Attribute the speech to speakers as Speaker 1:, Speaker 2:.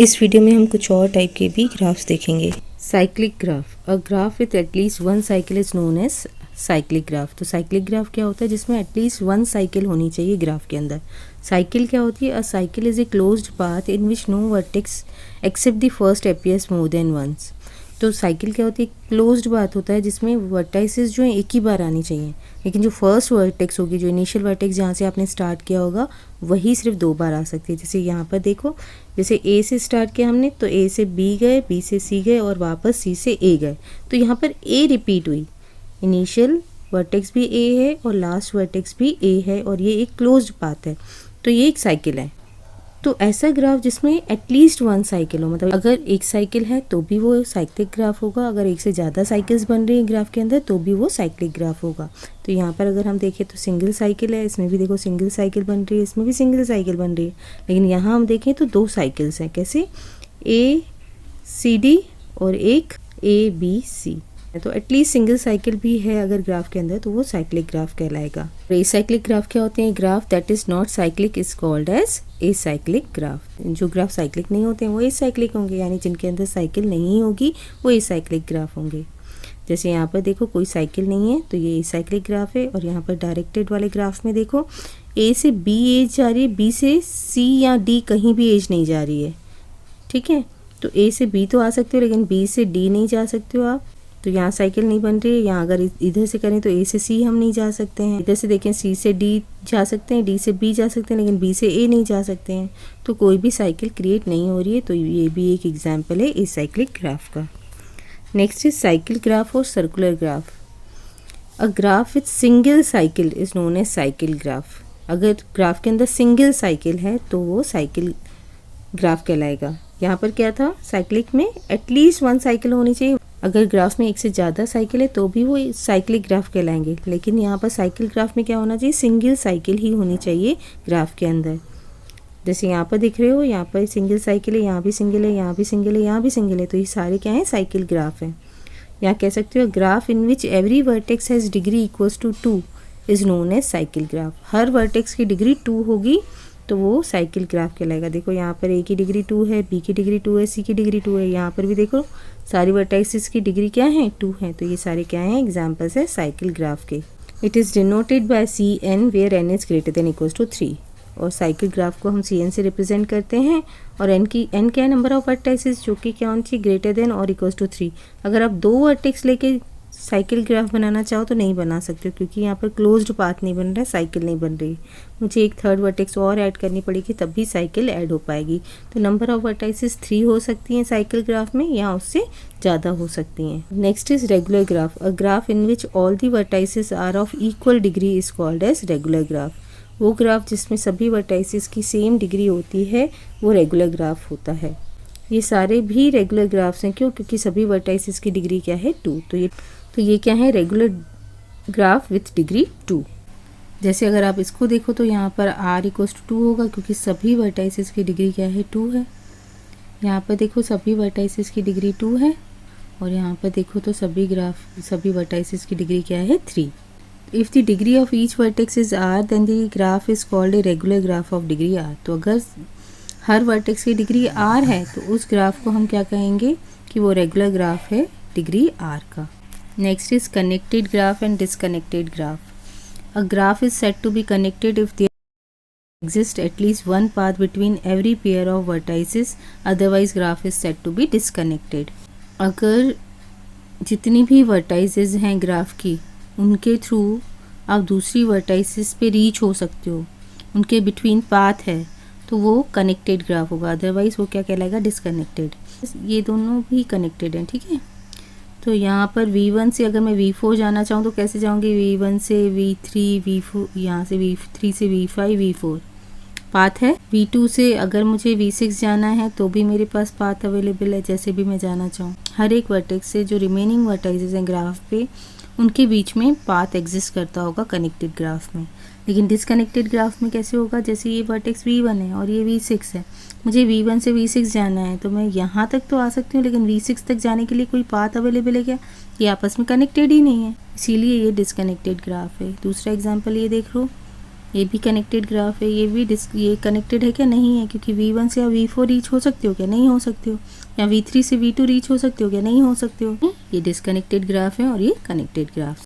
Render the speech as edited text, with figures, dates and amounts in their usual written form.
Speaker 1: इस वीडियो में हम कुछ और टाइप के भी ग्राफ्स देखेंगे। Cyclic graph, a graph with at least one cycle is known as cyclic graph. तो साइक्लिक ग्राफ क्या होता है? जिसमें एटलीस्ट वन साइकिल होनी चाहिए ग्राफ के अंदर। साइकिल क्या होती है? A cycle is a closed path in which no vertex except the first appears more than once. तो साइकिल क्या होती है? क्लोज्ड पाथ होता है जिसमें वर्टाइसेस जो है एक ही बार आनी चाहिए, लेकिन जो फर्स्ट वर्टेक्स होगी, जो इनिशियल वर्टेक्स जहाँ से आपने स्टार्ट किया होगा, वही सिर्फ दो बार आ सकती है। जैसे यहाँ पर देखो, जैसे ए से स्टार्ट किया हमने तो ए से बी गए, बी से सी गए और वापस सी से ए गए, तो यहाँ पर ए रिपीट हुई। इनिशियल वर्टेक्स भी ए है और लास्ट वर्टेक्स भी ए है और ये एक क्लोज्ड पाथ है, तो ये एक साइकिल है। तो ऐसा ग्राफ जिसमें एटलीस्ट वन साइकिल हो, मतलब अगर एक साइकिल है तो भी वो साइक्लिक ग्राफ होगा, अगर एक से ज़्यादा साइकिल्स बन रही हैं ग्राफ के अंदर तो भी वो साइक्लिक ग्राफ होगा। तो यहाँ पर अगर हम देखें तो सिंगल साइकिल है, इसमें भी देखो सिंगल साइकिल बन रही है, इसमें भी सिंगल साइकिल बन रही है, लेकिन यहाँ हम देखें तो दो साइकिल्स हैं। कैसे? ए सी डी और एक ए बी सी। तो एटलीस्ट सिंगल साइकिल भी है अगर ग्राफ के अंदर तो वो साइक्लिक ग्राफ कहलाएगा। एसाइक्लिक ग्राफ क्या होते हैं? Graph that is not cyclic is called as acyclic graph. जो ग्राफ साइक्लिक नहीं होते हैं वो एसाइक्लिक होंगे, यानी जिनके अंदर साइकिल नहीं होगी वो एसाइक्लिक ग्राफ होंगे। जैसे यहाँ पर देखो कोई साइकिल नहीं है तो ये एसाइक्लिक ग्राफ है, और यहाँ पर डायरेक्टेड वाले ग्राफ में देखो ए से बी एज जा रही है, बी से सी या डी कहीं भी एज नहीं जा रही है। ठीक है, तो ए से बी तो आ सकते हो लेकिन बी से डी नहीं जा सकते हो आप, तो यहाँ साइकिल नहीं बन रही है। यहाँ अगर इधर से करें तो ए से सी हम नहीं जा सकते हैं, इधर से देखें सी से डी जा सकते हैं, डी से बी जा सकते हैं, लेकिन बी से ए नहीं जा सकते हैं, तो कोई भी साइकिल क्रिएट नहीं हो रही है। तो ये भी एक एग्जाम्पल है इस साइक्लिक ग्राफ का। नेक्स्ट इज साइकिल ग्राफ और circular graph. A graph with single cycle is known as cycle graph. अगर ग्राफ के अंदर सिंगल साइकिल है तो वो साइकिल ग्राफ कहलाएगा। यहाँ पर क्या था? साइक्लिक में एटलीस्ट वन साइकिल होनी चाहिए, अगर ग्राफ में एक से ज़्यादा साइकिल है तो भी वो साइक्लिक ग्राफ कहलाएंगे, लेकिन यहाँ पर साइकिल ग्राफ में क्या होना चाहिए? सिंगल साइकिल ही होनी चाहिए ग्राफ के अंदर। जैसे यहाँ पर दिख रहे हो, यहाँ पर सिंगल साइकिल है, यहाँ भी सिंगल है, यहाँ भी सिंगल है, यहाँ भी सिंगल है, तो ये सारे क्या हैं? साइकिल ग्राफ हैं। यहाँ कह सकते हो graph in which every vertex has degree equals to 2 is known as cycle graph. हर वर्टेक्स की डिग्री 2 होगी तो वो साइकिल ग्राफ कहलाएगा। देखो यहाँ पर ए की डिग्री 2 है, बी की डिग्री 2 है, सी की डिग्री 2 है, यहाँ पर भी देखो सारी वर्टेक्सेस की डिग्री क्या है? 2 है, तो ये सारे क्या हैं? एग्जाम्पल्स है साइकिल ग्राफ के। It is denoted by C n where n is greater than equals to 3। और साइकिल ग्राफ को हम सी एन से रिप्रेजेंट करते हैं, और एन क्या है? नंबर ऑफ वर्टेक्सेस, जो कि क्या होनी चाहिए? ग्रेटर देन और इक्वल्स टू 3। अगर आप दो वर्टेक्स लेके साइकिल ग्राफ बनाना चाहो तो नहीं बना सकते हो, क्योंकि यहाँ पर क्लोज्ड पाथ नहीं बन रहा है, साइकिल नहीं बन रही। मुझे एक थर्ड वर्टेक्स और ऐड करनी पड़ेगी तब भी साइकिल ऐड हो पाएगी। तो नंबर ऑफ वर्टाइसेस 3 हो सकती हैं साइकिल ग्राफ में, या उससे ज़्यादा हो सकती हैं। Next is regular graph. A graph in which all the vertices are of equal degree is called as regular graph. वो ग्राफ जिसमें सभी वर्टाइसेस की सेम डिग्री होती है वो रेगुलर ग्राफ होता है। ये सारे भी रेगुलर ग्राफ्स हैं, क्यों? क्योंकि सभी वर्टाइसेस की डिग्री क्या है? 2। तो ये क्या है? Regular graph with degree 2। जैसे अगर आप इसको देखो तो यहाँ पर r इक्वल्स टू 2 होगा, क्योंकि सभी वर्टाइसेस की डिग्री क्या है? 2 है। यहाँ पर देखो सभी वर्टाइसेस की डिग्री 2 है, और यहाँ पर देखो तो सभी वर्टाइसेस की डिग्री क्या है? 3। If the degree of each vertex is r then the graph is called a regular graph of degree r। तो अगर हर वर्टेक्स की डिग्री r है तो उस ग्राफ को हम क्या कहेंगे? कि वो रेगुलर ग्राफ है डिग्री r का। Next is connected graph and disconnected graph. A graph is said to be connected if there exists at least one path between every pair of vertices, otherwise graph is said to be disconnected। अगर जितनी भी vertices हैं graph की, उनके through आप दूसरी vertices पे reach हो सकते हो, उनके बिटवीन पाथ है, तो वो कनेक्टेड ग्राफ होगा, अदरवाइज वो क्या कहलाएगा? डिसकनेक्टेड। ये दोनों भी कनेक्टेड हैं, ठीक है। तो यहाँ पर V1 से अगर मैं V4 जाना चाहूँ तो कैसे जाऊँगी? V1 से V3, V4, यहाँ से V3 से V5, V4 पाथ है। V2 से अगर मुझे V6 जाना है तो भी मेरे पास पाथ अवेलेबल है, जैसे भी मैं जाना चाहूँ। हर एक वर्टेक्स से जो रिमेनिंग वर्टाइसेस हैं ग्राफ पे, उनके बीच में पाथ एग्जिस्ट करता होगा कनेक्टेड ग्राफ में। लेकिन डिसकनेक्टेड ग्राफ में कैसे होगा? जैसे ये वर्टेक्स V1 है और ये V6 है, मुझे V1 से V6 जाना है तो मैं यहाँ तक तो आ सकती हूँ, लेकिन V6 तक जाने के लिए कोई पाथ अवेलेबल है क्या? ये आपस में कनेक्टेड ही नहीं है, इसीलिए ये डिसकनेक्टेड ग्राफ है। दूसरा एग्जाम्पल ये देख लो, ये भी कनेक्टेड ग्राफ है, ये भी ये कनेक्टेड है क्या? नहीं है, क्योंकि V1 से आप V4 रीच हो सकते हो क्या? नहीं हो सकते हो। या V3 से V2 रीच हो सकते हो क्या? नहीं हो सकते हो। ये डिस्कनेक्टेड ग्राफ है और ये कनेक्टेड ग्राफ।